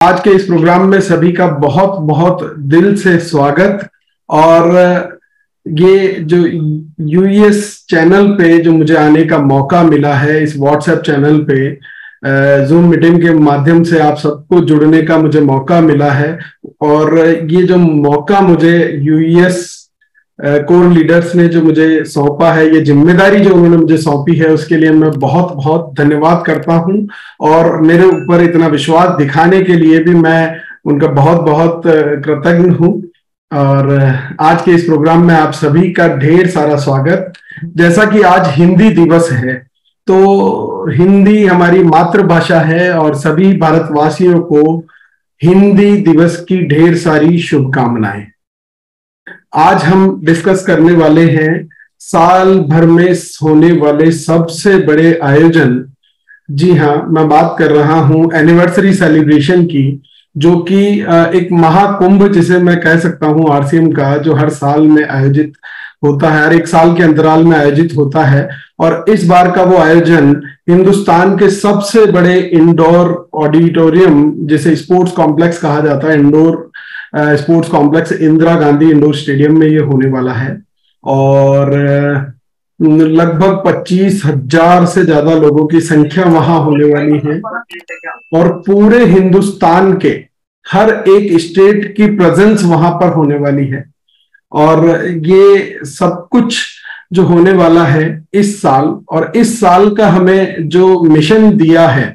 आज के इस प्रोग्राम में सभी का बहुत बहुत दिल से स्वागत। और ये जो यूएस चैनल पे जो मुझे आने का मौका मिला है, इस व्हाट्सएप चैनल पे जूम मीटिंग के माध्यम से आप सबको जुड़ने का मुझे मौका मिला है। और ये जो मौका मुझे यूएस कोर लीडर्स ने जो मुझे सौंपा है, ये जिम्मेदारी जो उन्होंने मुझे सौंपी है, उसके लिए मैं बहुत बहुत धन्यवाद करता हूं। और मेरे ऊपर इतना विश्वास दिखाने के लिए भी मैं उनका बहुत बहुत कृतज्ञ हूं। और आज के इस प्रोग्राम में आप सभी का ढेर सारा स्वागत। जैसा कि आज हिंदी दिवस है, तो हिंदी हमारी मातृभाषा है और सभी भारतवासियों को हिंदी दिवस की ढेर सारी शुभकामनाएं। आज हम डिस्कस करने वाले हैं साल भर में होने वाले सबसे बड़े आयोजन। जी हाँ, मैं बात कर रहा हूं एनिवर्सरी सेलिब्रेशन की, जो कि एक महाकुंभ जिसे मैं कह सकता हूं आरसीएम का, जो हर साल में आयोजित होता है, हर एक साल के अंतराल में आयोजित होता है। और इस बार का वो आयोजन हिंदुस्तान के सबसे बड़े इंडोर ऑडिटोरियम, जिसे स्पोर्ट्स कॉम्प्लेक्स कहा जाता है, indoor sports complex Indira Gandhi indoor stadium में ये होने वाला है। और लगभग 25,000 से ज्यादा लोगों की संख्या वहां होने वाली है। और पूरे हिंदुस्तान के हर एक स्टेट की प्रेजेंस वहां पर होने वाली है। और ये सब कुछ जो होने वाला है इस साल, और इस साल का हमें जो मिशन दिया है,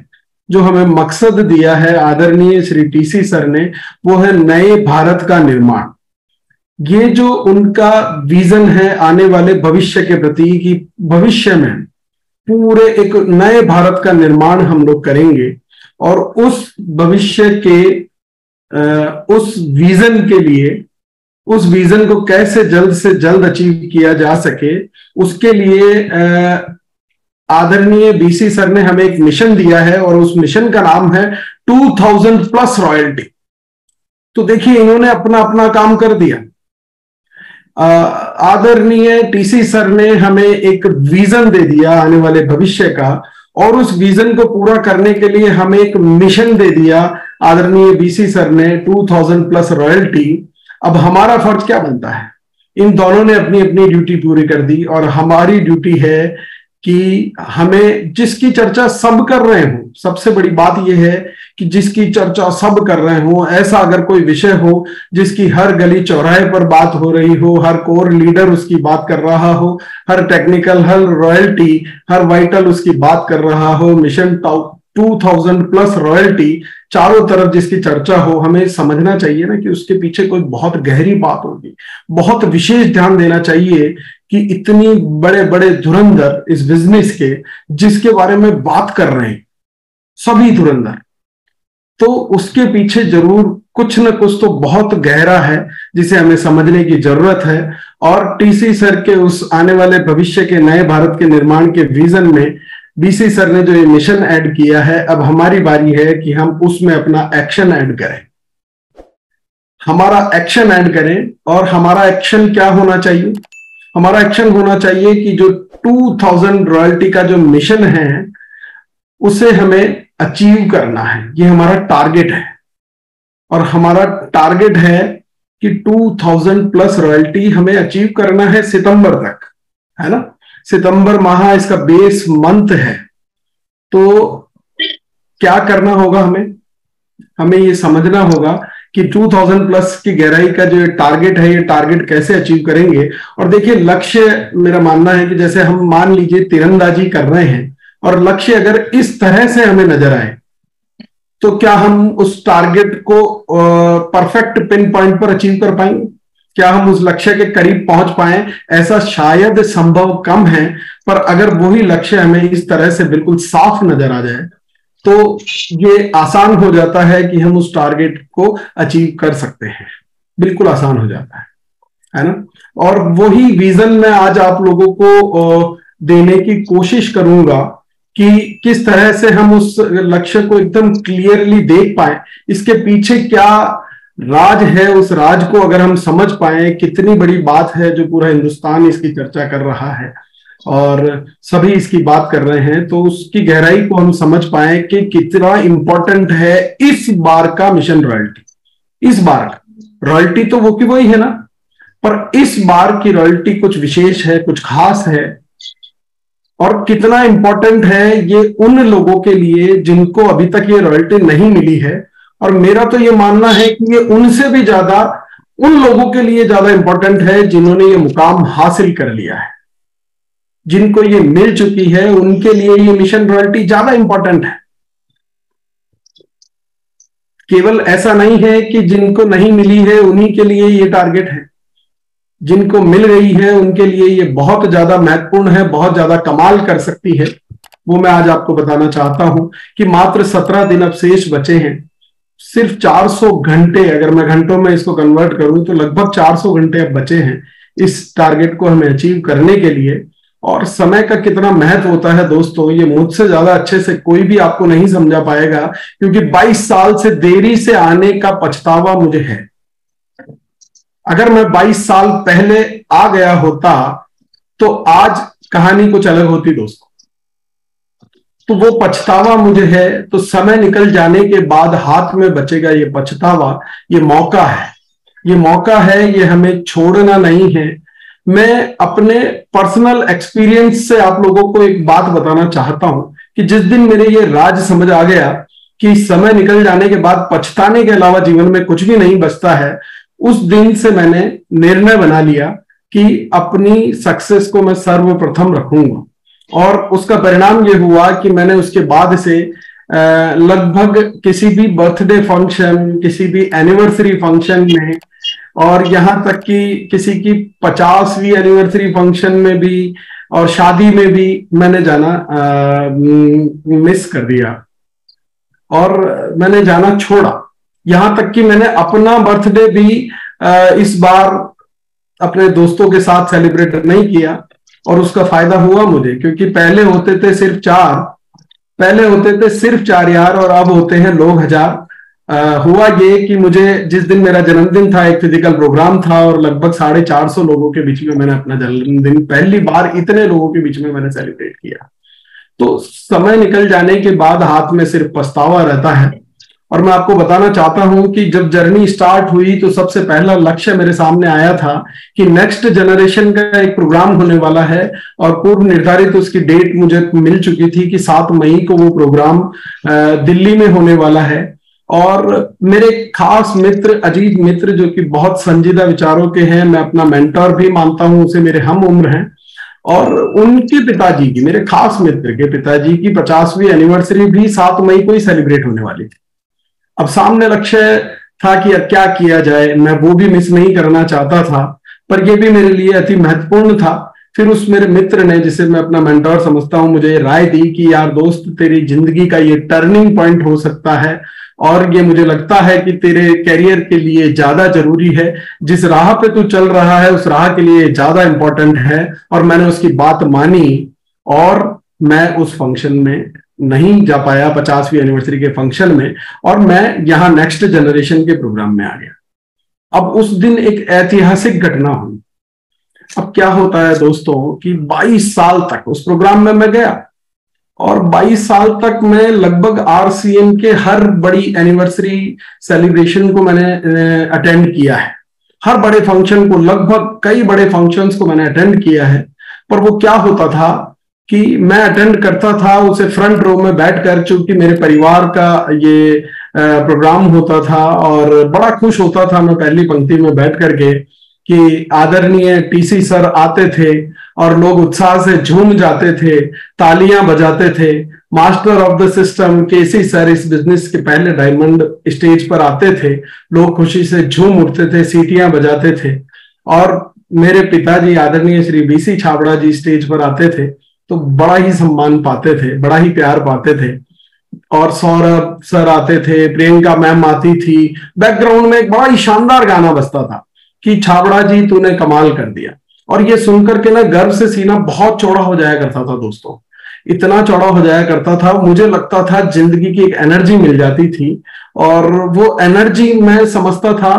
जो हमें मकसद दिया है आदरणीय श्री टीसी सर ने, वो है नए भारत का निर्माण। ये जो उनका विजन है आने वाले भविष्य के प्रति, कि भविष्य में पूरे एक नए भारत का निर्माण हम लोग करेंगे। और उस भविष्य के उस विजन के लिए, उस विजन को कैसे जल्द से जल्द अचीव किया जा सके, उसके लिए आदरणीय बीसी सर ने हमें एक मिशन दिया है। और उस मिशन का नाम है 2000+ रॉयल्टी। तो देखिए, इन्होंने अपना अपना काम कर दिया। आदरणीय टीसी सर ने हमें एक विजन दे दिया आने वाले भविष्य का, और उस विजन को पूरा करने के लिए हमें एक मिशन दे दिया आदरणीय बीसी सर ने, 2000+ रॉयल्टी। अब हमारा फर्ज क्या बनता है? इन दोनों ने अपनी अपनी ड्यूटी पूरी कर दी, और हमारी ड्यूटी है कि हमें जिसकी चर्चा सब कर रहे हो, सबसे बड़ी बात यह है कि जिसकी चर्चा सब कर रहे हो, ऐसा अगर कोई विषय हो जिसकी हर गली चौराहे पर बात हो रही हो, हर कोर लीडर उसकी बात कर रहा हो, हर टेक्निकल, हर रॉयल्टी, हर वाइटल उसकी बात कर रहा हो, मिशन 2000+ रॉयल्टी, चारों तरफ जिसकी चर्चा हो, हमें समझना चाहिए ना कि उसके पीछे कोई बहुत गहरी बात होगी। बहुत विशेष ध्यान देना चाहिए कि इतनी बड़े बड़े धुरंधर इस बिजनेस के, जिसके बारे में बात कर रहे हैं सभी धुरंधर, तो उसके पीछे जरूर कुछ न कुछ तो बहुत गहरा है जिसे हमें समझने की जरूरत है। और टीसी सर के उस आने वाले भविष्य के नए भारत के निर्माण के विजन में बीसी सर ने जो ये मिशन ऐड किया है, अब हमारी बारी है कि हम उसमें अपना एक्शन ऐड करें, हमारा एक्शन ऐड करें। और हमारा एक्शन क्या होना चाहिए? हमारा एक्शन होना चाहिए कि जो 2000 रॉयल्टी का जो मिशन है, उसे हमें अचीव करना है। ये हमारा टारगेट है। और हमारा टारगेट है कि 2000+ रॉयल्टी हमें अचीव करना है सितंबर तक, है ना? सितंबर माह इसका बेस मंथ है। तो क्या करना होगा? हमें ये समझना होगा कि 2000+ की गहराई का जो टारगेट है, ये टारगेट कैसे अचीव करेंगे। और देखिए, लक्ष्य, मेरा मानना है कि जैसे हम मान लीजिए तीरंदाजी कर रहे हैं, और लक्ष्य अगर इस तरह से हमें नजर आए, तो क्या हम उस टारगेट को परफेक्ट पिन पॉइंट पर अचीव कर पाएंगे? क्या हम उस लक्ष्य के करीब पहुंच पाए? ऐसा शायद संभव कम है। पर अगर वही लक्ष्य हमें इस तरह से बिल्कुल साफ नजर आ जाए, तो ये आसान हो जाता है कि हम उस टारगेट को अचीव कर सकते हैं। बिल्कुल आसान हो जाता है ना? और वही विजन मैं आज आप लोगों को देने की कोशिश करूंगा कि किस तरह से हम उस लक्ष्य को एकदम क्लियरली देख पाए, इसके पीछे क्या राज है। उस राज को अगर हम समझ पाए, कितनी बड़ी बात है जो पूरा हिंदुस्तान इसकी चर्चा कर रहा है, और सभी इसकी बात कर रहे हैं, तो उसकी गहराई को हम समझ पाए कि कितना इंपॉर्टेंट है इस बार का मिशन रॉयल्टी। इस बार का रॉयल्टी तो वो की वही है ना, पर इस बार की रॉयल्टी कुछ विशेष है, कुछ खास है। और कितना इंपॉर्टेंट है ये उन लोगों के लिए जिनको अभी तक ये रॉयल्टी नहीं मिली है। और मेरा तो ये मानना है कि ये उनसे भी ज्यादा उन लोगों के लिए ज्यादा इंपॉर्टेंट है जिन्होंने ये मुकाम हासिल कर लिया है। जिनको ये मिल चुकी है उनके लिए ये मिशन रॉयल्टी ज्यादा इंपॉर्टेंट है। केवल ऐसा नहीं है कि जिनको नहीं मिली है उन्हीं के लिए ये टारगेट है। जिनको मिल गई है उनके लिए ये बहुत ज्यादा महत्वपूर्ण है, बहुत ज्यादा कमाल कर सकती है। वो मैं आज आपको बताना चाहता हूं कि मात्र 17 दिन अब शेष बचे हैं। सिर्फ 400 घंटे, अगर मैं घंटों में इसको कन्वर्ट करूं तो लगभग 400 घंटे अब बचे हैं इस टारगेट को हमें अचीव करने के लिए। और समय का कितना महत्व होता है दोस्तों, ये मुझसे ज्यादा अच्छे से कोई भी आपको नहीं समझा पाएगा, क्योंकि 22 साल से देरी से आने का पछतावा मुझे है। अगर मैं 22 साल पहले आ गया होता तो आज कहानी कुछ अलग होती दोस्तों। तो वो पछतावा मुझे है, तो समय निकल जाने के बाद हाथ में बचेगा ये पछतावा। ये मौका है, ये मौका है, ये हमें छोड़ना नहीं है। मैं अपने पर्सनल एक्सपीरियंस से आप लोगों को एक बात बताना चाहता हूं कि जिस दिन मेरे ये राज समझ आ गया कि समय निकल जाने के बाद पछताने के अलावा जीवन में कुछ भी नहीं बचता है, उस दिन से मैंने निर्णय बना लिया कि अपनी सक्सेस को मैं सर्वप्रथम रखूंगा। और उसका परिणाम ये हुआ कि मैंने उसके बाद से लगभग किसी भी बर्थडे फंक्शन, किसी भी एनिवर्सरी फंक्शन में, और यहां तक कि किसी की 50वीं एनिवर्सरी फंक्शन में भी और शादी में भी मैंने जाना मिस कर दिया और मैंने जाना छोड़ा। यहां तक कि मैंने अपना बर्थडे भी इस बार अपने दोस्तों के साथ सेलिब्रेट नहीं किया। और उसका फायदा हुआ मुझे, क्योंकि पहले होते थे सिर्फ 4 यार, और अब होते हैं लोग 1000। हुआ ये कि मुझे जिस दिन मेरा जन्मदिन था एक फिजिकल प्रोग्राम था और लगभग 450 लोगों के बीच में मैंने अपना जन्मदिन पहली बार इतने लोगों के बीच में मैंने सेलिब्रेट किया। तो समय निकल जाने के बाद हाथ में सिर्फ पछतावा रहता है। और मैं आपको बताना चाहता हूं कि जब जर्नी स्टार्ट हुई तो सबसे पहला लक्ष्य मेरे सामने आया था कि नेक्स्ट जनरेशन का एक प्रोग्राम होने वाला है, और पूर्व निर्धारित उसकी डेट मुझे मिल चुकी थी कि 7 मई को वो प्रोग्राम दिल्ली में होने वाला है। और मेरे खास मित्र, अजीत मित्र, जो कि बहुत संजीदा विचारों के हैं, मैं अपना मेंटर भी मानता हूं, उसे मेरे हम उम्र हैं, और उनके पिताजी की, मेरे खास मित्र के पिताजी की 50वीं एनिवर्सरी भी 7 मई को ही सेलिब्रेट होने वाली थी। अब सामने लक्ष्य था कि अब क्या किया जाए, मैं वो भी मिस नहीं करना चाहता था, पर यह भी मेरे लिए अति महत्वपूर्ण था। फिर उस मेरे मित्र ने, जिसे मैं अपना मेंटर समझता हूं, मुझे राय दी कि यार दोस्त, तेरी जिंदगी का ये टर्निंग पॉइंट हो सकता है और ये मुझे लगता है कि तेरे कैरियर के लिए ज्यादा जरूरी है। जिस राह पे तू चल रहा है उस राह के लिए ज्यादा इंपॉर्टेंट है। और मैंने उसकी बात मानी और मैं उस फंक्शन में नहीं जा पाया, 50वीं एनिवर्सरी के फंक्शन में, और मैं यहां नेक्स्ट जनरेशन के प्रोग्राम में आ गया। अब उस दिन एक ऐतिहासिक घटना हुई। अब क्या होता है दोस्तों कि 22 साल तक उस प्रोग्राम में मैं गया, और 22 साल तक मैं लगभग आरसीएम के हर बड़ी एनिवर्सरी सेलिब्रेशन को मैंने अटेंड किया है। हर बड़े फंक्शन को, लगभग कई बड़े फंक्शंस को मैंने अटेंड किया है। पर वो क्या होता था कि मैं अटेंड करता था उसे फ्रंट रो में बैठकर, चूंकि मेरे परिवार का ये प्रोग्राम होता था, और बड़ा खुश होता था मैं पहली पंक्ति में बैठ करके कि आदरणीय टीसी सर आते थे और लोग उत्साह से झूम जाते थे, तालियां बजाते थे। Master of the system KC sir इस बिजनेस के पहले डायमंड स्टेज पर आते थे, लोग खुशी से झूम उठते थे, सीटियां बजाते थे। और मेरे पिताजी आदरणीय श्री बीसी छाबड़ा जी स्टेज पर आते थे तो बड़ा ही सम्मान पाते थे, बड़ा ही प्यार पाते थे। और सौरभ सर आते थे, प्रियंका मैम आती थी, बैकग्राउंड में एक बड़ा ही शानदार गाना बजता था कि छाबड़ा जी तूने कमाल कर दिया। और ये सुनकर के ना गर्व से सीना बहुत चौड़ा हो जाया करता था दोस्तों, इतना चौड़ा हो जाया करता था। मुझे लगता था जिंदगी की एक एनर्जी मिल जाती थी, और वो एनर्जी मैं समझता था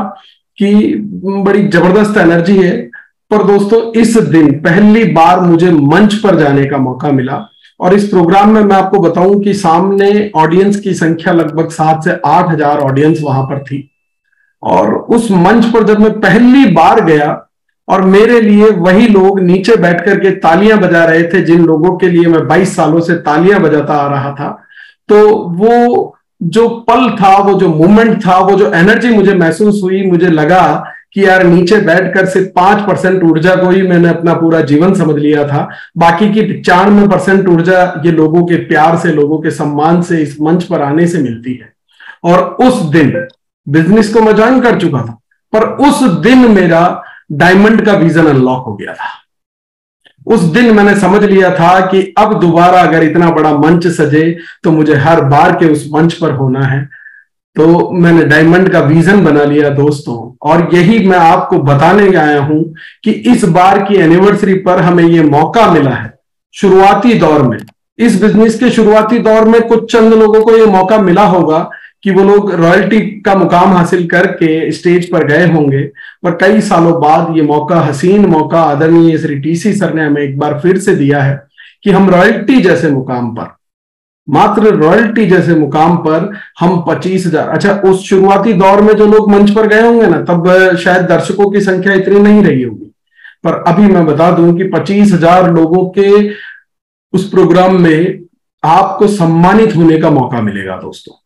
कि बड़ी जबरदस्त एनर्जी है। पर दोस्तों इस दिन पहली बार मुझे मंच पर जाने का मौका मिला, और इस प्रोग्राम में मैं आपको बताऊं कि सामने ऑडियंस की संख्या लगभग 7 से 8 हजार ऑडियंस वहां पर थी। और उस मंच पर जब मैं पहली बार गया और मेरे लिए वही लोग नीचे बैठ करके तालियां बजा रहे थे जिन लोगों के लिए मैं 22 सालों से तालियां बजाता आ रहा था, तो वो जो पल था, वो जो मोमेंट था, वो जो एनर्जी मुझे महसूस हुई, मुझे लगा कि यार नीचे बैठकर सिर्फ 5% ऊर्जा को ही मैंने अपना पूरा जीवन समझ लिया था, बाकी की 95% ऊर्जा ये लोगों के प्यार से, लोगों के सम्मान से, इस मंच पर आने से मिलती है। और उस दिन बिजनेस को मैं ज्वाइन कर चुका था, पर उस दिन मेरा डायमंड का विजन अनलॉक हो गया था। उस दिन मैंने समझ लिया था कि अब दोबारा अगर इतना बड़ा मंच सजे तो मुझे हर बार के उस मंच पर होना है। तो मैंने डायमंड का विजन बना लिया दोस्तों, और यही मैं आपको बताने आया हूं कि इस बार की एनिवर्सरी पर हमें यह मौका मिला है। शुरुआती दौर में, इस बिजनेस के शुरुआती दौर में कुछ चंद लोगों को यह मौका मिला होगा कि वो लोग रॉयल्टी का मुकाम हासिल करके स्टेज पर गए होंगे, पर कई सालों बाद ये मौका, हसीन मौका आदरणीय श्री टीसी सर ने हमें एक बार फिर से दिया है कि हम रॉयल्टी जैसे मुकाम पर, मात्र रॉयल्टी जैसे मुकाम पर हम 25,000, अच्छा उस शुरुआती दौर में जो लोग मंच पर गए होंगे ना, तब शायद दर्शकों की संख्या इतनी नहीं रही होगी, पर अभी मैं बता दूं कि 25,000 लोगों के उस प्रोग्राम में आपको सम्मानित होने का मौका मिलेगा दोस्तों।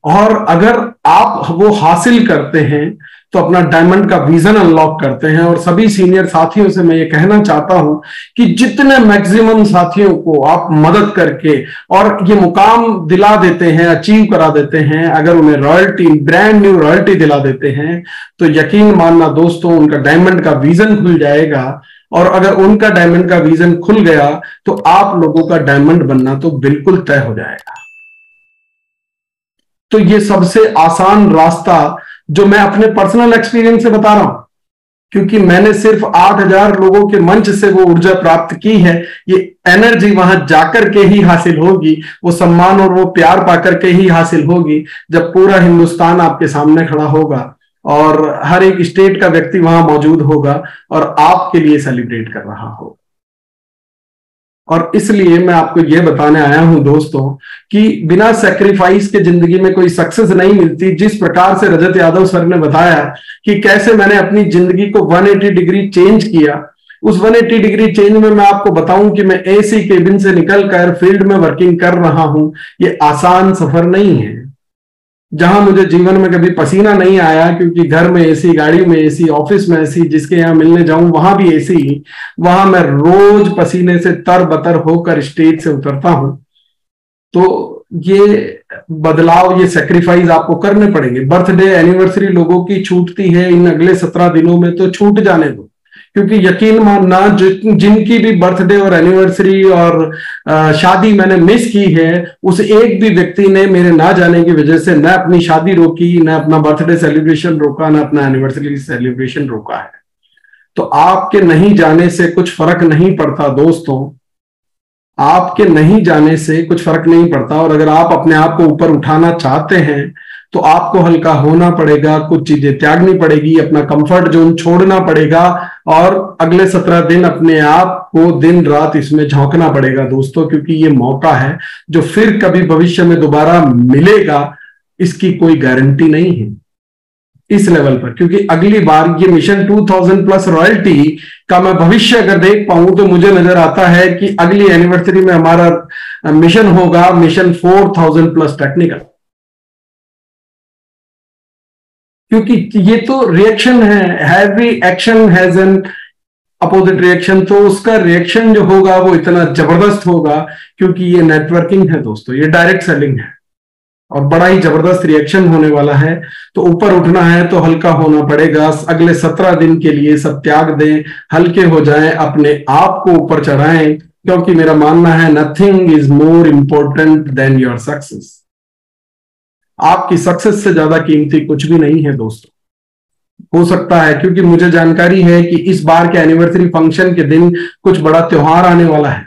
और अगर आप वो हासिल करते हैं तो अपना डायमंड का विजन अनलॉक करते हैं। और सभी सीनियर साथियों से मैं ये कहना चाहता हूं कि जितने मैक्सिमम साथियों को आप मदद करके और ये मुकाम दिला देते हैं, अचीव करा देते हैं, अगर उन्हें रॉयल्टी, ब्रांड न्यू रॉयल्टी दिला देते हैं, तो यकीन मानना दोस्तों उनका डायमंड का विजन खुल जाएगा। और अगर उनका डायमंड का विजन खुल गया तो आप लोगों का डायमंड बनना तो बिल्कुल तय हो जाएगा। तो ये सबसे आसान रास्ता जो मैं अपने पर्सनल एक्सपीरियंस से बता रहा हूं, क्योंकि मैंने सिर्फ 8,000 लोगों के मंच से वो ऊर्जा प्राप्त की है। ये एनर्जी वहां जाकर के ही हासिल होगी, वो सम्मान और वो प्यार पाकर के ही हासिल होगी जब पूरा हिंदुस्तान आपके सामने खड़ा होगा और हर एक स्टेट का व्यक्ति वहां मौजूद होगा और आपके लिए सेलिब्रेट कर रहा होगा। और इसलिए मैं आपको यह बताने आया हूं दोस्तों कि बिना सैक्रिफाइस के जिंदगी में कोई सक्सेस नहीं मिलती। जिस प्रकार से रजत यादव सर ने बताया कि कैसे मैंने अपनी जिंदगी को 180 डिग्री चेंज किया, उस 180 डिग्री चेंज में मैं आपको बताऊं कि मैं एसी केबिन से निकलकर फील्ड में वर्किंग कर रहा हूं। ये आसान सफर नहीं है। जहां मुझे जीवन में कभी पसीना नहीं आया, क्योंकि घर में एसी, गाड़ी में एसी, ऑफिस में एसी, जिसके यहाँ मिलने जाऊं वहां भी एसी, वहां मैं रोज पसीने से तरबतर होकर स्टेज से उतरता हूं। तो ये बदलाव, ये सेक्रीफाइस आपको करने पड़ेंगे। बर्थडे, एनिवर्सरी लोगों की छूटती है इन अगले 17 दिनों में, तो छूट जाने दो, क्योंकि यकीन मानना जिनकी भी बर्थडे और एनिवर्सरी और शादी मैंने मिस की है, उस एक भी व्यक्ति ने मेरे ना जाने की वजह से न अपनी शादी रोकी, न अपना बर्थडे सेलिब्रेशन रोका, न अपना एनिवर्सरी सेलिब्रेशन रोका है। तो आपके नहीं जाने से कुछ फर्क नहीं पड़ता दोस्तों, आपके नहीं जाने से कुछ फर्क नहीं पड़ता। और अगर आप अपने आप को ऊपर उठाना चाहते हैं तो आपको हल्का होना पड़ेगा, कुछ चीजें त्यागनी पड़ेगी, अपना कंफर्ट जोन छोड़ना पड़ेगा और अगले 17 दिन अपने आप को दिन रात इसमें झोंकना पड़ेगा दोस्तों, क्योंकि ये मौका है जो फिर कभी भविष्य में दोबारा मिलेगा, इसकी कोई गारंटी नहीं है इस लेवल पर। क्योंकि अगली बार ये मिशन 2000 प्लस रॉयल्टी का मैं भविष्य अगर देख पाऊं तो मुझे नजर आता है कि अगली एनिवर्सरी में हमारा मिशन होगा मिशन 4000 प्लस टेक्निकल, क्योंकि ये तो रिएक्शन है। Heavy action has an opposite reaction, तो उसका रिएक्शन जो होगा वो इतना जबरदस्त होगा, क्योंकि ये नेटवर्किंग है दोस्तों, ये डायरेक्ट सेलिंग है और बड़ा ही जबरदस्त रिएक्शन होने वाला है। तो ऊपर उठना है तो हल्का होना पड़ेगा। अगले 17 दिन के लिए सब त्याग दें, हल्के हो जाएं, अपने आप को ऊपर चढ़ाएं, क्योंकि मेरा मानना है nothing is more important than your success. आपकी सक्सेस से ज्यादा कीमती कुछ भी नहीं है दोस्तों। हो सकता है, क्योंकि मुझे जानकारी है कि इस बार के एनिवर्सरी फंक्शन के दिन कुछ बड़ा त्योहार आने वाला है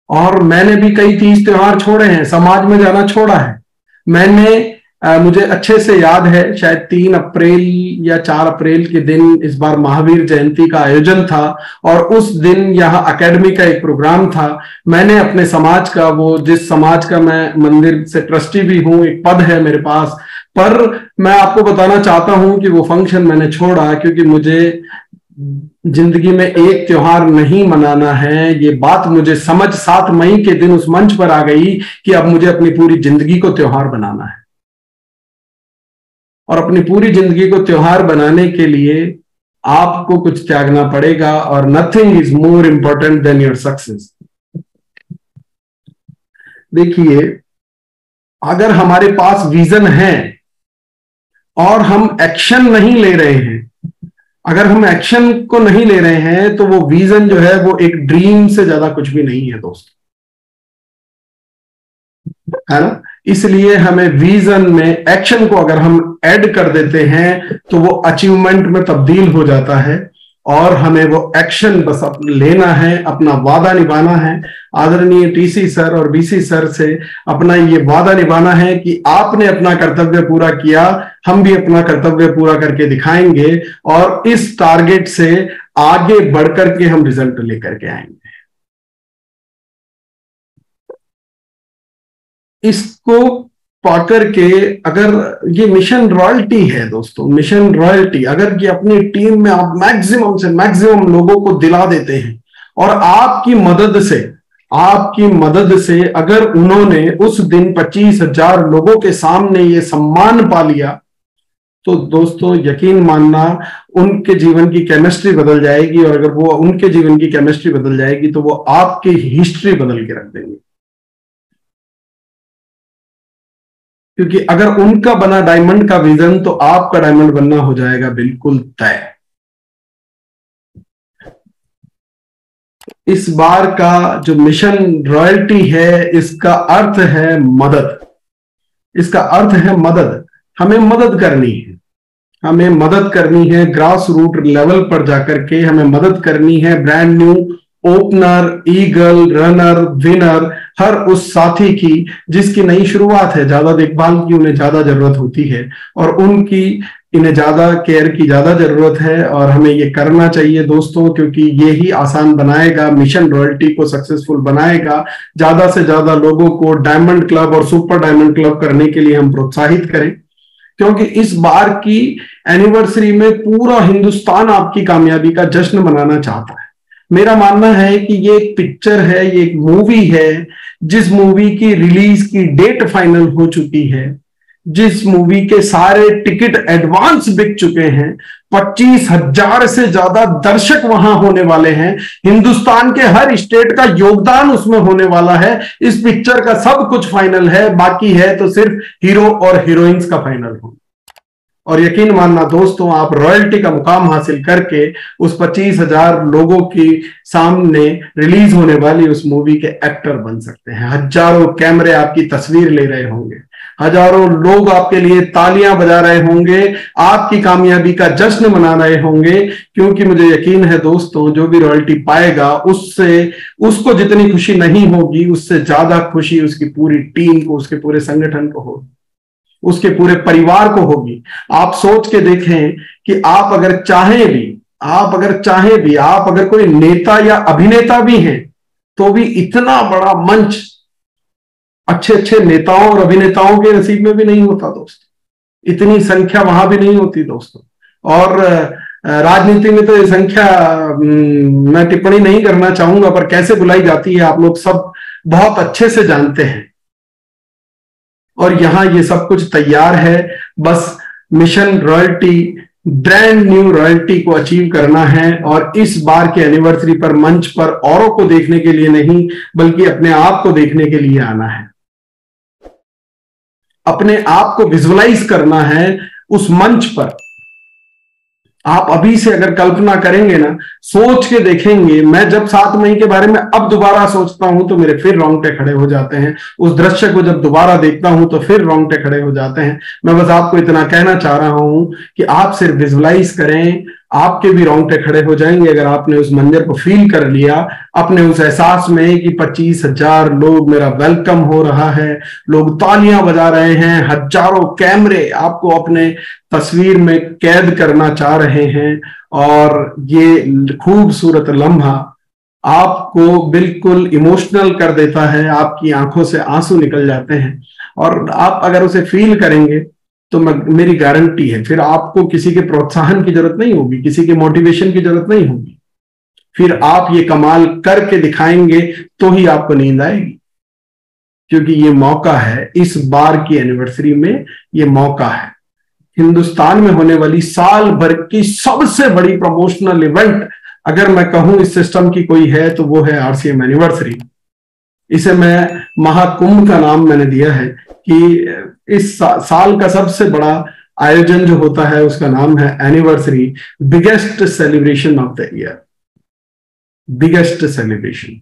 और मैंने भी कई 30 त्योहार छोड़े हैं, समाज में जाना छोड़ा है। मैंने मुझे अच्छे से याद है, शायद 3 अप्रैल या 4 अप्रैल के दिन इस बार महावीर जयंती का आयोजन था और उस दिन यहाँ एकेडमी का एक प्रोग्राम था। मैंने अपने समाज का, वो जिस समाज का मैं मंदिर से ट्रस्टी भी हूँ, एक पद है मेरे पास, पर मैं आपको बताना चाहता हूं कि वो फंक्शन मैंने छोड़ा क्योंकि मुझे जिंदगी में एक त्योहार नहीं मनाना है। ये बात मुझे समझ 7 मई के दिन उस मंच पर आ गई कि अब मुझे अपनी पूरी जिंदगी को त्योहार बनाना है, और अपनी पूरी जिंदगी को त्योहार बनाने के लिए आपको कुछ त्यागना पड़ेगा, और nothing is more important than your success. देखिए, अगर हमारे पास विजन है और हम एक्शन नहीं ले रहे हैं, अगर हम एक्शन को नहीं ले रहे हैं, तो वो विजन जो है वो एक ड्रीम से ज्यादा कुछ भी नहीं है दोस्त, है ना। इसलिए हमें विजन में एक्शन को अगर हम ऐड कर देते हैं तो वो अचीवमेंट में तब्दील हो जाता है, और हमें वो एक्शन बस लेना है, अपना वादा निभाना है। आदरणीय टीसी सर और बीसी सर से अपना ये वादा निभाना है कि आपने अपना कर्तव्य पूरा किया, हम भी अपना कर्तव्य पूरा करके दिखाएंगे, और इस टारगेट से आगे बढ़कर के हम रिजल्ट लेकर के आएंगे। इसको पाकर के, अगर ये मिशन रॉयल्टी है दोस्तों, मिशन रॉयल्टी, अगर कि अपनी टीम में आप मैक्सिमम से मैक्सिमम लोगों को दिला देते हैं, और आपकी मदद से अगर उन्होंने उस दिन 25,000 लोगों के सामने ये सम्मान पा लिया, तो दोस्तों यकीन मानना उनके जीवन की केमिस्ट्री बदल जाएगी, और अगर वो उनके जीवन की केमिस्ट्री बदल जाएगी तो वो आपकी हिस्ट्री बदल के रख देंगे। क्योंकि अगर उनका बना डायमंड का विजन, तो आपका डायमंड बनना हो जाएगा बिल्कुल तय। इस बार का जो मिशन रॉयल्टी है, इसका अर्थ है मदद, इसका अर्थ है मदद। हमें मदद करनी है, हमें मदद करनी है ग्रास रूट लेवल पर जाकर के, हमें मदद करनी है brand new opener, eagle, runner, winner, हर उस साथी की जिसकी नई शुरुआत है, ज्यादा देखभाल की उन्हें ज्यादा जरूरत होती है, और इन्हें ज्यादा केयर की ज्यादा जरूरत है। और हमें ये करना चाहिए दोस्तों, क्योंकि ये ही आसान बनाएगा, मिशन रॉयल्टी को सक्सेसफुल बनाएगा। ज्यादा से ज्यादा लोगों को डायमंड क्लब और सुपर डायमंड क्लब करने के लिए हम प्रोत्साहित करें, क्योंकि इस बार की एनिवर्सरी में पूरा हिंदुस्तान आपकी कामयाबी का जश्न मनाना चाहता है। मेरा मानना है कि ये एक पिक्चर है, ये एक मूवी है, जिस मूवी की रिलीज की डेट फाइनल हो चुकी है, जिस मूवी के सारे टिकट एडवांस बिक चुके हैं, 25,000 से ज्यादा दर्शक वहां होने वाले हैं, हिंदुस्तान के हर स्टेट का योगदान उसमें होने वाला है। इस पिक्चर का सब कुछ फाइनल है, बाकी है तो सिर्फ हीरो और हीरोइंस का फाइनल हो। और यकीन मानना दोस्तों, आप रॉयल्टी का मुकाम हासिल करके उस 25,000 लोगों की सामने रिलीज होने वाली उस मूवी के एक्टर बन सकते हैं। हजारों कैमरे आपकी तस्वीर ले रहे होंगे, हजारों लोग आपके लिए तालियां बजा रहे होंगे, आपकी कामयाबी का जश्न मना रहे होंगे, क्योंकि मुझे यकीन है दोस्तों, जो भी रॉयल्टी पाएगा उसको जितनी खुशी नहीं होगी, उससे ज्यादा खुशी उसकी पूरी टीम को, उसके पूरे संगठन को होगी, उसके पूरे परिवार को होगी। आप सोच के देखें कि आप अगर चाहें भी, आप अगर कोई नेता या अभिनेता भी हैं, तो भी इतना बड़ा मंच अच्छे अच्छे नेताओं और अभिनेताओं के नसीब में भी नहीं होता दोस्तों, इतनी संख्या वहां भी नहीं होती दोस्तों। और राजनीति में तो ये संख्या मैं टिप्पणी नहीं करना चाहूंगा, पर कैसे बुलाई जाती है आप लोग सब बहुत अच्छे से जानते हैं। और यहां ये सब कुछ तैयार है, बस mission royalty, brand new royalty को अचीव करना है। और इस बार के एनिवर्सरी पर मंच पर औरों को देखने के लिए नहीं, बल्कि अपने आप को देखने के लिए आना है, अपने आप को विजुअलाइज करना है उस मंच पर। आप अभी से अगर कल्पना करेंगे ना, सोच के देखेंगे, मैं जब 7 मई के बारे में अब दोबारा सोचता हूं तो मेरे फिर रोंगटे खड़े हो जाते हैं, उस दृश्य को जब दोबारा देखता हूं तो फिर रोंगटे खड़े हो जाते हैं। मैं बस आपको इतना कहना चाह रहा हूं कि आप सिर्फ विजुअलाइज करें, आपके भी रोंगटे खड़े हो जाएंगे अगर आपने उस मंजर को फील कर लिया, अपने उस एहसास में कि 25,000 लोग मेरा वेलकम हो रहा है, लोग तालियां बजा रहे हैं, हजारों कैमरे आपको अपने तस्वीर में कैद करना चाह रहे हैं, और ये खूबसूरत लम्हा आपको बिल्कुल इमोशनल कर देता है, आपकी आंखों से आंसू निकल जाते हैं, और आप अगर उसे फील करेंगे तो मेरी गारंटी है फिर आपको किसी के प्रोत्साहन की जरूरत नहीं होगी, किसी के मोटिवेशन की जरूरत नहीं होगी, फिर आप ये कमाल करके दिखाएंगे तो ही आपको नींद आएगी, क्योंकि ये मौका है, इस बार की एनिवर्सरी में ये मौका है। हिंदुस्तान में होने वाली साल भर की सबसे बड़ी प्रमोशनल इवेंट अगर मैं कहूं इस सिस्टम की कोई है तो वो है आरसीएम एनिवर्सरी। इसे मैं महाकुंभ का नाम मैंने दिया है कि इस साल का सबसे बड़ा आयोजन जो होता है उसका नाम है anniversary, biggest celebration of the year, biggest celebration.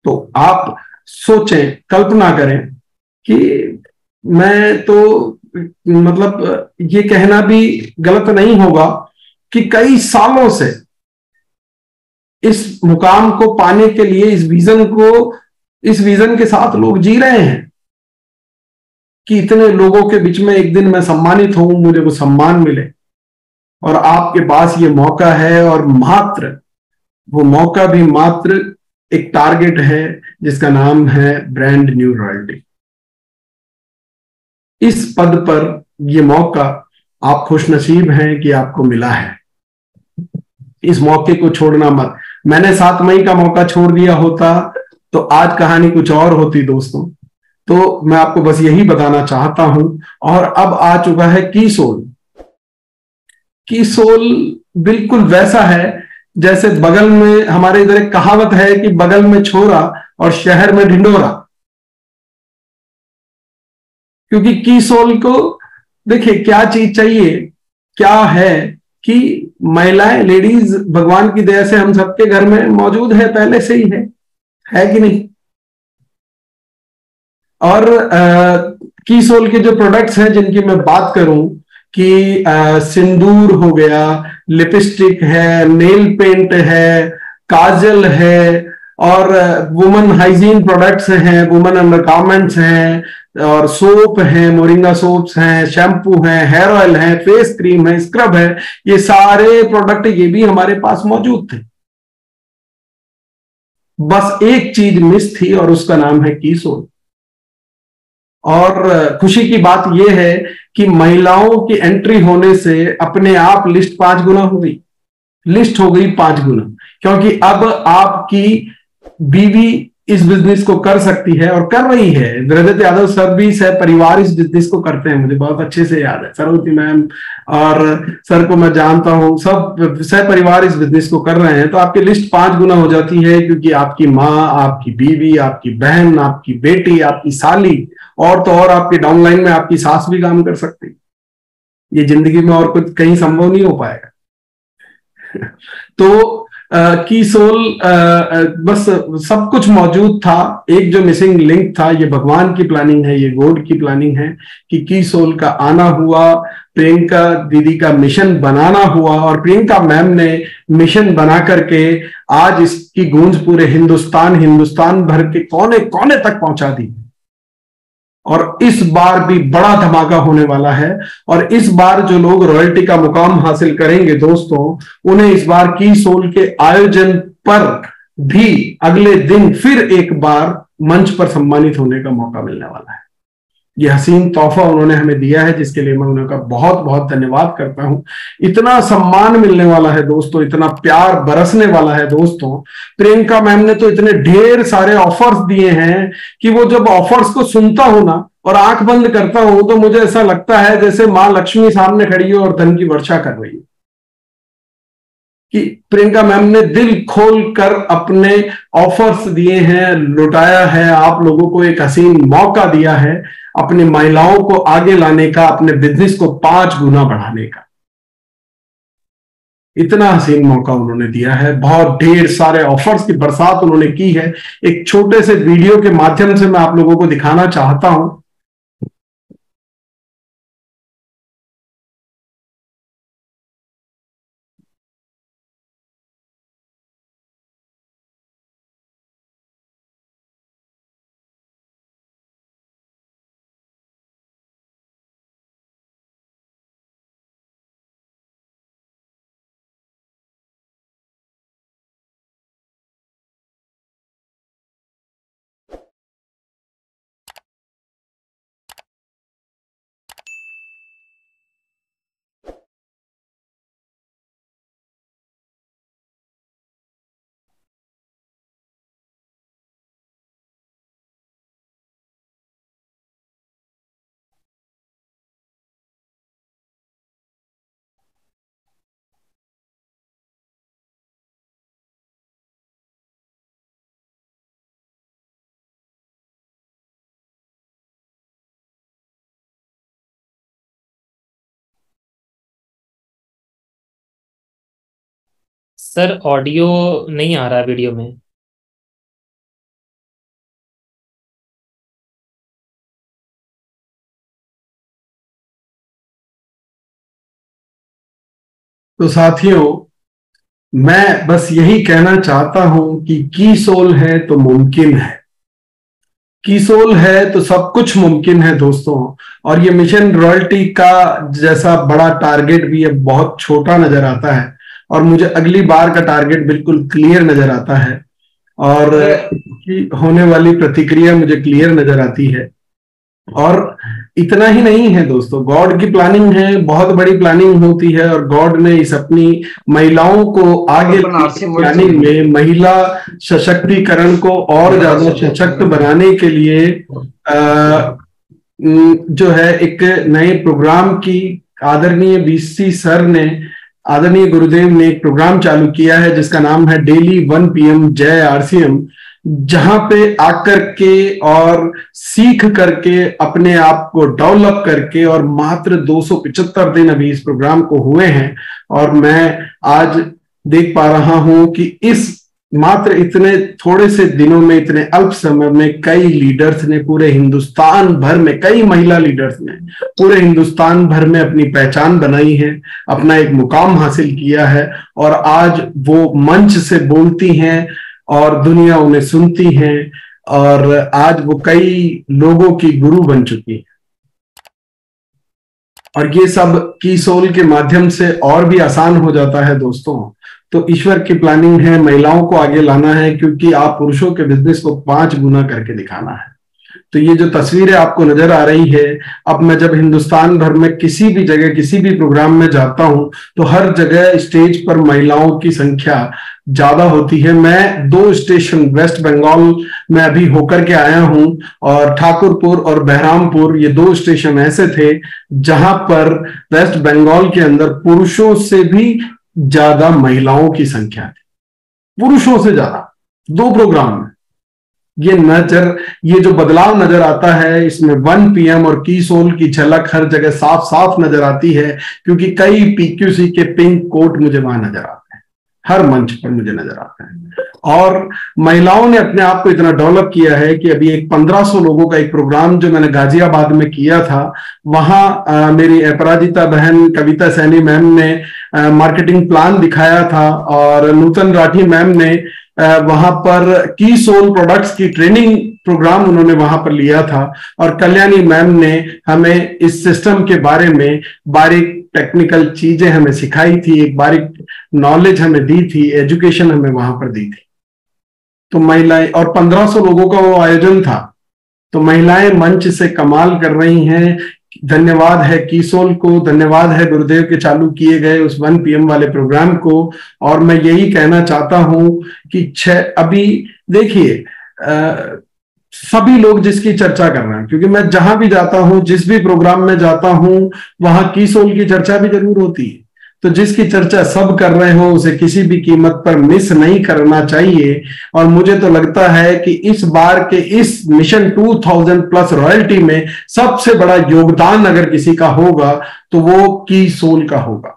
तो आप सोचें, कल्पना करें कि मैं तो मतलब ये कहना भी गलत नहीं होगा कि कई सालों से इस मुकाम को पाने के लिए इस विजन के साथ लोग जी रहे हैं कि इतने लोगों के बीच में एक दिन मैं सम्मानित हूं, मुझे वो सम्मान मिले, और आपके पास ये मौका है, और मात्र वो मौका भी मात्र एक टारगेट है जिसका नाम है ब्रांड न्यू रॉयल्टी। इस पद पर ये मौका आप खुशनसीब हैं कि आपको मिला है, इस मौके को छोड़ना मत। मैंने 7 मई का मौका छोड़ दिया होता तो आज कहानी कुछ और होती दोस्तों। तो मैं आपको बस यही बताना चाहता हूं। और अब आ चुका है कीसोल। कीसोल बिल्कुल वैसा है जैसे बगल में, हमारे इधर एक कहावत है कि बगल में छोरा और शहर में ढिंडोरा। क्योंकि कीसोल को देखिए क्या चीज चाहिए, क्या है कि महिलाएं, लेडीज भगवान की दया से हम सबके घर में मौजूद है, पहले से ही है कि नहीं। और कीसोल के जो प्रोडक्ट्स हैं जिनकी मैं बात करूं कि सिंदूर हो गया, लिपस्टिक है, नेल पेंट है, काजल है, और वुमेन हाइजीन प्रोडक्ट्स हैं, वुमेन अंडरगारमेंट्स हैं, और सोप है, मोरिंगा सोप्स हैं, शैम्पू हैं, हेयर ऑयल है, फेस क्रीम है, स्क्रब है, ये सारे प्रोडक्ट ये भी हमारे पास मौजूद थे। बस एक चीज मिस थी और उसका नाम है कीसोल। और खुशी की बात यह है कि महिलाओं की एंट्री होने से अपने आप लिस्ट 5 गुना हो गई, लिस्ट हो गई 5 गुना, क्योंकि अब आपकी बीवी इस बिजनेस को कर सकती है और कर रही है। रजत यादव सर भी सह परिवार इस बिजनेस को करते हैं, मुझे बहुत अच्छे से याद है। सरोजनी मैम और सर को मैं जानता हूं, सब सह परिवार इस बिजनेस को कर रहे हैं। तो आपकी लिस्ट 5 गुना हो जाती है, क्योंकि आपकी माँ, आपकी बीवी, आपकी बहन, आपकी बेटी, आपकी साली, और तो और आपके डाउनलाइन में आपकी सास भी काम कर सकती है। ये जिंदगी में और कुछ कहीं संभव नहीं हो पाएगा। तो कीसोल बस सब कुछ मौजूद था, एक जो मिसिंग लिंक था, ये भगवान की प्लानिंग है, ये गॉड की प्लानिंग है कि कीसोल का आना हुआ, प्रियंका दीदी का मिशन बनाना हुआ, और प्रियंका मैम ने मिशन बना करके आज इसकी गूंज पूरे हिंदुस्तान भर के कोने कोने तक पहुंचा दी। और इस बार भी बड़ा धमाका होने वाला है, और इस बार जो लोग रॉयल्टी का मुकाम हासिल करेंगे दोस्तों, उन्हें इस बार कीसोल के आयोजन पर भी अगले दिन फिर एक बार मंच पर सम्मानित होने का मौका मिलने वाला है। यह हसीन तोहफा उन्होंने हमें दिया है, जिसके लिए मैं उनका बहुत बहुत धन्यवाद करता हूं। इतना सम्मान मिलने वाला है दोस्तों, इतना प्यार बरसने वाला है दोस्तों। प्रियंका मैम ने तो इतने ढेर सारे ऑफर्स दिए हैं कि वो जब ऑफर्स को सुनता हूं ना और आंख बंद करता हूं तो मुझे ऐसा लगता है जैसे मां लक्ष्मी सामने खड़ी हो और धन की वर्षा कर रही है। कि प्रियंका मैम ने दिल खोल कर अपने ऑफर्स दिए हैं, लुटाया है, आप लोगों को एक हसीन मौका दिया है अपनी महिलाओं को आगे लाने का, अपने बिजनेस को 5 गुना बढ़ाने का। इतना हसीन मौका उन्होंने दिया है, बहुत ढेर सारे ऑफर्स की बरसात उन्होंने की है। एक छोटे से वीडियो के माध्यम से मैं आप लोगों को दिखाना चाहता हूं। सर ऑडियो नहीं आ रहा वीडियो में। तो साथियों, मैं बस यही कहना चाहता हूं कि की सोल है तो मुमकिन है, की सोल है तो सब कुछ मुमकिन है दोस्तों। और ये मिशन रॉयल्टी का जैसा बड़ा टारगेट भी अब बहुत छोटा नजर आता है, और मुझे अगली बार का टारगेट बिल्कुल क्लियर नजर आता है, और इसकी होने वाली प्रतिक्रिया मुझे क्लियर नजर आती है। और इतना ही नहीं है दोस्तों, गॉड की प्लानिंग है, बहुत बड़ी प्लानिंग होती है, और गॉड ने इस अपनी महिलाओं को आगे प्लानिंग में महिला सशक्तिकरण को और ज्यादा सशक्त बनाने के लिए जो है एक नए प्रोग्राम की आदरणीय बीसी सर ने, आदरणीय गुरुदेव ने एक प्रोग्राम चालू किया है जिसका नाम है डेली 1 PM जय RCM, जहां पे आकर के और सीख करके अपने आप को डेवलप करके, और मात्र 275 दिन अभी इस प्रोग्राम को हुए हैं, और मैं आज देख पा रहा हूं कि इस मात्र इतने थोड़े से दिनों में, इतने अल्प समय में कई लीडर्स ने पूरे हिंदुस्तान भर में, कई महिला लीडर्स ने पूरे हिंदुस्तान भर में अपनी पहचान बनाई है, अपना एक मुकाम हासिल किया है, और आज वो मंच से बोलती हैं और दुनिया उन्हें सुनती है, और आज वो कई लोगों की गुरु बन चुकी है। और ये सब की सोल के माध्यम से और भी आसान हो जाता है दोस्तों। तो ईश्वर की प्लानिंग है, महिलाओं को आगे लाना है, क्योंकि आप पुरुषों के बिजनेस को 5 गुना करके दिखाना है। तो ये जो तस्वीरें आपको नजर आ रही है, अब मैं जब हिंदुस्तान भर में किसी भी जगह किसी भी प्रोग्राम में जाता हूं तो हर जगह स्टेज पर महिलाओं की संख्या ज्यादा होती है। मैं 2 स्टेशन वेस्ट बंगाल में अभी होकर के आया हूं, और ठाकुरपुर और बहरामपुर, ये 2 स्टेशन ऐसे थे जहां पर वेस्ट बंगाल के अंदर पुरुषों से भी ज्यादा महिलाओं की संख्या थी, पुरुषों से ज्यादा, 2 प्रोग्राम में। ये जो बदलाव नजर आता है, इसमें 1 PM और की सोल की झलक हर जगह साफ साफ नजर आती है, क्योंकि कई PQC के पिंक कोट मुझे वहां नजर आते हैं, हर मंच पर मुझे नजर आते हैं। और महिलाओं ने अपने आप को इतना डेवलप किया है कि अभी एक 1500 लोगों का एक प्रोग्राम जो मैंने गाजियाबाद में किया था, वहां मेरी अपराजिता बहन कविता सैनी मैम ने मार्केटिंग प्लान दिखाया था, और नूतन राठी मैम ने वहां पर की सोल प्रोडक्ट्स की ट्रेनिंग प्रोग्राम उन्होंने वहां पर लिया था, और कल्याणी मैम ने हमें इस सिस्टम के बारे में बारीक टेक्निकल चीजें हमें सिखाई थी, एक बारीक नॉलेज हमें दी थी, एजुकेशन हमें वहां पर दी थी। तो महिलाएं, और 1500 लोगों का वो आयोजन था, तो महिलाएं मंच से कमाल कर रही हैं। धन्यवाद है की सोल को, धन्यवाद है गुरुदेव के चालू किए गए उस 1 PM वाले प्रोग्राम को। और मैं यही कहना चाहता हूं कि अभी देखिए, सभी लोग जिसकी चर्चा कर रहे हैं, क्योंकि मैं जहां भी जाता हूं, जिस भी प्रोग्राम में जाता हूं, वहां की सोल की चर्चा भी जरूर होती है। तो जिसकी चर्चा सब कर रहे हो उसे किसी भी कीमत पर मिस नहीं करना चाहिए। और मुझे तो लगता है कि इस बार के इस मिशन 2000+ रॉयल्टी में सबसे बड़ा योगदान अगर किसी का होगा तो वो की सोल का होगा।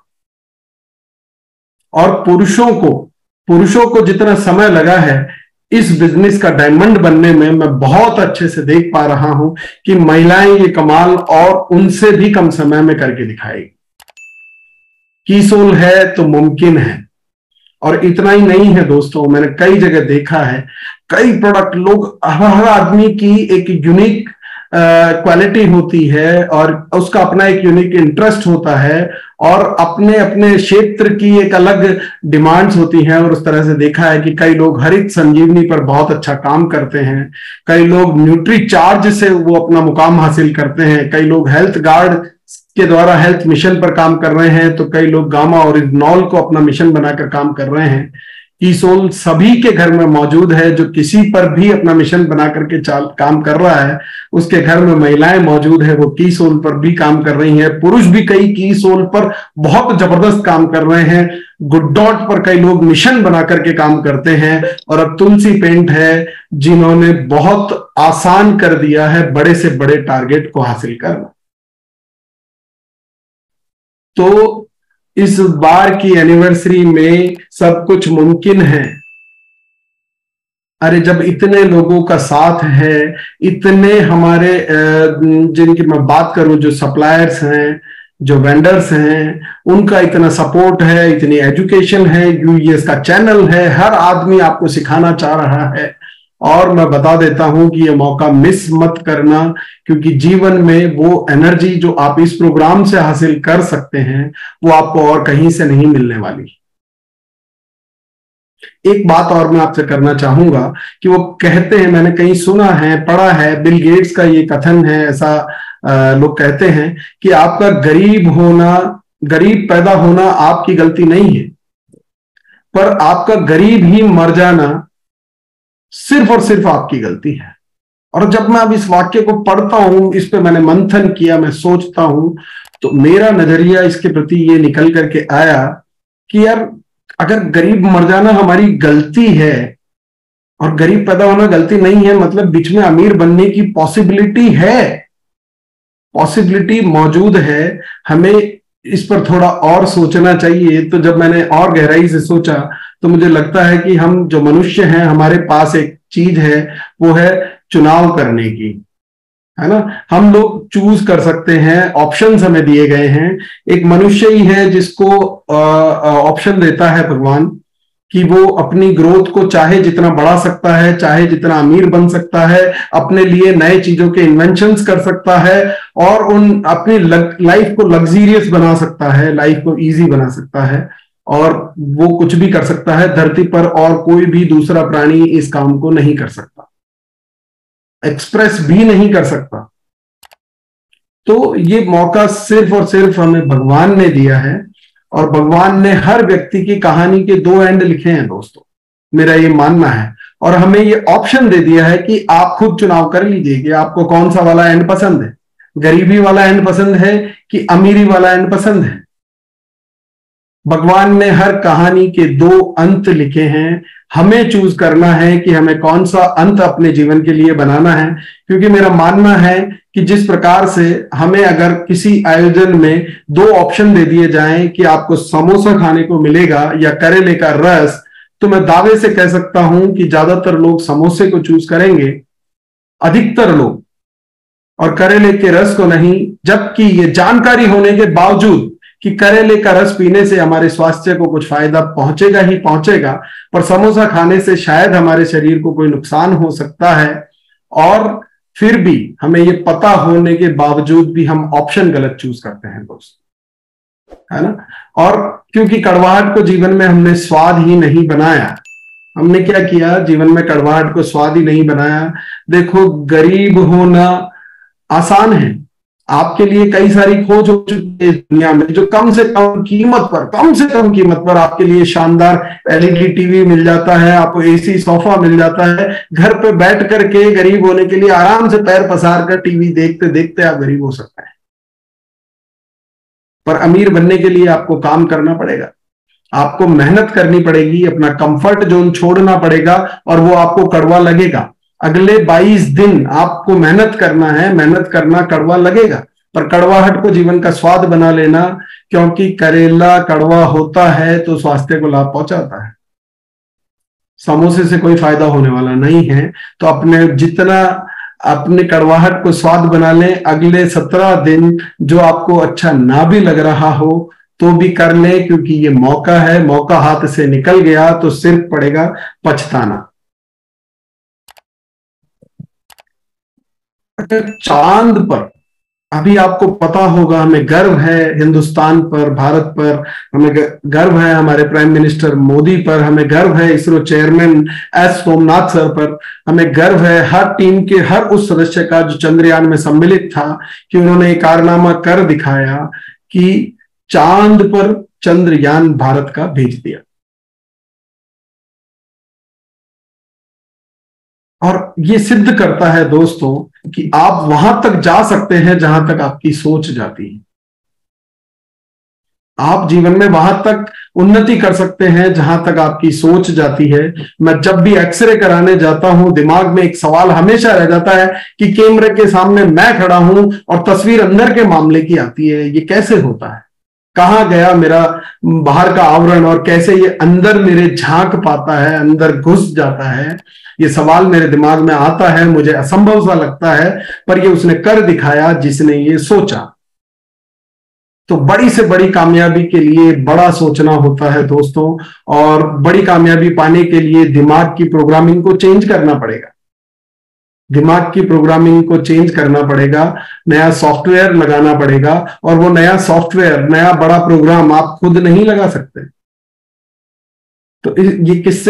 और पुरुषों को जितना समय लगा है इस बिजनेस का डायमंड बनने में, मैं बहुत अच्छे से देख पा रहा हूं कि महिलाएं ये कमाल और उनसे भी कम समय में करके दिखाएगी। की सोल है तो मुमकिन है। और इतना ही नहीं है दोस्तों, मैंने कई जगह देखा है, कई प्रोडक्ट लोग, हर आदमी की एक यूनिक क्वालिटी होती है, और उसका अपना एक यूनिक इंटरेस्ट होता है, और अपने अपने क्षेत्र की एक अलग डिमांड्स होती हैं। और उस तरह से देखा है कि कई लोग हरित संजीवनी पर बहुत अच्छा काम करते हैं, कई लोग न्यूट्री चार्ज से वो अपना मुकाम हासिल करते हैं, कई लोग हेल्थ गार्ड के द्वारा हेल्थ मिशन पर काम कर रहे हैं, तो कई लोग गामा और इग्नॉल को अपना मिशन बनाकर काम कर रहे हैं। की सोल सभी के घर में मौजूद है, जो किसी पर भी अपना मिशन बना करके काम कर रहा है उसके घर में महिलाएं मौजूद है, वो की सोल पर भी काम कर रही हैं। पुरुष भी कई की सोल पर बहुत जबरदस्त काम कर रहे हैं। गुड डॉट पर कई लोग मिशन बना करके काम करते हैं, और अब तुलसी पेंट है जिन्होंने बहुत आसान कर दिया है बड़े से बड़े टारगेट को हासिल करना। तो इस बार की एनिवर्सरी में सब कुछ मुमकिन है। अरे जब इतने लोगों का साथ है, इतने हमारे जिनकी मैं बात करूं, जो सप्लायर्स हैं, जो वेंडर्स हैं, उनका इतना सपोर्ट है, इतनी एजुकेशन है, यूएस का चैनल है, हर आदमी आपको सिखाना चाह रहा है। और मैं बता देता हूं कि ये मौका मिस मत करना, क्योंकि जीवन में वो एनर्जी जो आप इस प्रोग्राम से हासिल कर सकते हैं वो आपको और कहीं से नहीं मिलने वाली। एक बात और मैं आपसे करना चाहूंगा कि वो कहते हैं, मैंने कहीं सुना है, पढ़ा है, बिल गेट्स का ये कथन है, ऐसा लोग कहते हैं कि आपका गरीब पैदा होना आपकी गलती नहीं है, पर आपका गरीब ही मर जाना सिर्फ और सिर्फ आपकी गलती है। और जब मैं अब इस वाक्य को पढ़ता हूं, इस पे मैंने मंथन किया, मैं सोचता हूं, तो मेरा नजरिया इसके प्रति ये निकल करके आया कि यार अगर गरीब मर जाना हमारी गलती है और गरीब पैदा होना गलती नहीं है, मतलब बीच में अमीर बनने की पॉसिबिलिटी है, पॉसिबिलिटी मौजूद है। हमें इस पर थोड़ा और सोचना चाहिए। तो जब मैंने और गहराई से सोचा तो मुझे लगता है कि हम जो मनुष्य हैं, हमारे पास एक चीज है, वो है चुनाव करने की, है ना। हम लोग चूज कर सकते हैं, ऑप्शंस हमें दिए गए हैं। एक मनुष्य ही है जिसको ऑप्शन देता है भगवान कि वो अपनी ग्रोथ को चाहे जितना बढ़ा सकता है, चाहे जितना अमीर बन सकता है, अपने लिए नए चीजों के इन्वेंशंस कर सकता है और उन अपनी लाइफ को लग्जीरियस बना सकता है, लाइफ को इजी बना सकता है। और वो कुछ भी कर सकता है धरती पर, और कोई भी दूसरा प्राणी इस काम को नहीं कर सकता, एक्सप्रेस भी नहीं कर सकता। तो ये मौका सिर्फ और सिर्फ हमें भगवान ने दिया है, और भगवान ने हर व्यक्ति की कहानी के दो एंड लिखे हैं दोस्तों, मेरा ये मानना है। और हमें ये ऑप्शन दे दिया है कि आप खुद चुनाव कर लीजिए कि आपको कौन सा वाला एंड पसंद है, गरीबी वाला एंड पसंद है कि अमीरी वाला एंड पसंद है। भगवान ने हर कहानी के दो अंत लिखे हैं, हमें चूज करना है कि हमें कौन सा अंत अपने जीवन के लिए बनाना है। क्योंकि मेरा मानना है कि जिस प्रकार से हमें अगर किसी आयोजन में दो ऑप्शन दे दिए जाएं कि आपको समोसा खाने को मिलेगा या करेले का रस, तो मैं दावे से कह सकता हूं कि ज्यादातर लोग समोसे को चूज करेंगे, अधिकतर लोग, और करेले के रस को नहीं। जबकि ये जानकारी होने के बावजूद कि करेले का रस पीने से हमारे स्वास्थ्य को कुछ फायदा पहुंचेगा ही पहुंचेगा, पर समोसा खाने से शायद हमारे शरीर को कोई नुकसान हो सकता है, और फिर भी हमें ये पता होने के बावजूद भी हम ऑप्शन गलत चूज करते हैं दोस्त, है ना। और क्योंकि कड़वाहट को जीवन में हमने स्वाद ही नहीं बनाया, हमने क्या किया, जीवन में कड़वाहट को स्वाद ही नहीं बनाया। देखो, गरीब होना आसान है, आपके लिए कई सारी खोज हो चुकी है दुनिया में, जो कम से कम कीमत पर आपके लिए शानदार एलईडी टीवी मिल जाता है, आपको एसी सोफा मिल जाता है। घर पे बैठ करके गरीब होने के लिए आराम से पैर पसार कर टीवी देखते देखते आप गरीब हो सकते हैं। पर अमीर बनने के लिए आपको काम करना पड़ेगा, आपको मेहनत करनी पड़ेगी, अपना कंफर्ट जोन छोड़ना पड़ेगा, और वो आपको कड़वा लगेगा। अगले 22 दिन आपको मेहनत करना है, मेहनत करना कड़वा लगेगा, पर कड़वाहट को जीवन का स्वाद बना लेना, क्योंकि करेला कड़वा होता है तो स्वास्थ्य को लाभ पहुंचाता है, समोसे से कोई फायदा होने वाला नहीं है। तो अपने कड़वाहट को स्वाद बना लें। अगले 17 दिन जो आपको अच्छा ना भी लग रहा हो तो भी कर लें, क्योंकि ये मौका है, मौका हाथ से निकल गया तो सिर्फ पड़ेगा पछताना। चांद पर अभी आपको पता होगा, हमें गर्व है हिंदुस्तान पर, भारत पर, हमें गर्व है हमारे प्राइम मिनिस्टर मोदी पर, हमें गर्व है ISRO chairman S Somnath sir पर, हमें गर्व है हर टीम के हर उस सदस्य का जो चंद्रयान में सम्मिलित था, कि उन्होंने एक कारनामा कर दिखाया कि चांद पर चंद्रयान भारत का भेज दिया। और ये सिद्ध करता है दोस्तों कि आप वहां तक जा सकते हैं जहां तक आपकी सोच जाती है। आप जीवन में वहां तक उन्नति कर सकते हैं जहां तक आपकी सोच जाती है। मैं जब भी एक्सरे कराने जाता हूं, दिमाग में एक सवाल हमेशा रह जाता है कि कैमरे के सामने मैं खड़ा हूं और तस्वीर अंदर के मामले की आती है, ये कैसे होता है। कहाँ गया मेरा बाहर का आवरण और कैसे ये अंदर मेरे झांक पाता है, अंदर घुस जाता है। ये सवाल मेरे दिमाग में आता है, मुझे असंभव सा लगता है, पर ये उसने कर दिखाया जिसने ये सोचा। तो बड़ी से बड़ी कामयाबी के लिए बड़ा सोचना होता है दोस्तों, और बड़ी कामयाबी पाने के लिए दिमाग की प्रोग्रामिंग को चेंज करना पड़ेगा। दिमाग की प्रोग्रामिंग को चेंज करना पड़ेगा, नया सॉफ्टवेयर लगाना पड़ेगा, और वो नया सॉफ्टवेयर, नया बड़ा प्रोग्राम आप खुद नहीं लगा सकते। तो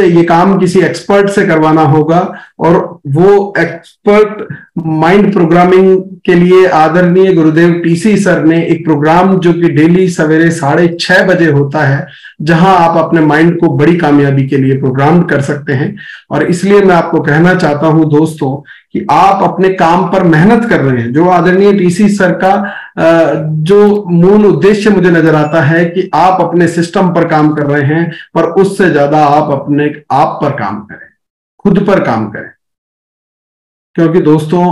ये काम किसी एक्सपर्ट से करवाना होगा, और वो एक्सपर्ट माइंड प्रोग्रामिंग के लिए आदरणीय गुरुदेव टीसी सर ने एक प्रोग्राम जो कि डेली सवेरे 6:30 बजे होता है, जहां आप अपने माइंड को बड़ी कामयाबी के लिए प्रोग्राम कर सकते हैं। और इसलिए मैं आपको कहना चाहता हूं दोस्तों कि आप अपने काम पर मेहनत कर रहे हैं। जो आदरणीय टीसी सर का जो मूल उद्देश्य मुझे नजर आता है कि आप अपने सिस्टम पर काम कर रहे हैं, पर उससे ज्यादा आप अपने आप पर काम करें, खुद पर काम करें। क्योंकि दोस्तों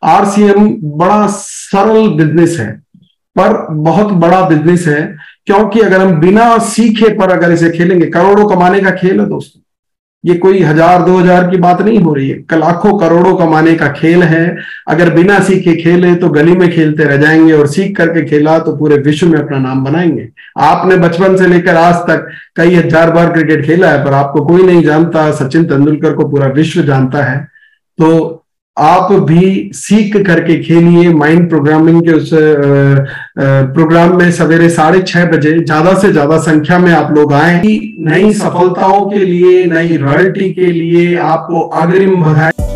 आरसीएम बड़ा सरल बिजनेस है, पर बहुत बड़ा बिजनेस है। क्योंकि अगर हम बिना सीखे पर अगर इसे खेलेंगे, करोड़ों कमाने का खेल है दोस्तों, ये कोई 1000-2000 की बात नहीं हो रही है, लाखों करोड़ों कमाने का खेल है। अगर बिना सीखे खेले तो गली में खेलते रह जाएंगे, और सीख करके खेला तो पूरे विश्व में अपना नाम बनाएंगे। आपने बचपन से लेकर आज तक कई 1000 बार क्रिकेट खेला है, पर आपको कोई नहीं जानता। सचिन तेंदुलकर को पूरा विश्व जानता है। तो आप भी सीख करके खेलिए। माइंड प्रोग्रामिंग के उस प्रोग्राम में सवेरे 6:30 बजे ज्यादा से ज्यादा संख्या में आप लोग आए। नई सफलताओं के लिए, नई रॉयल्टी के लिए आपको अग्रिम बधाई।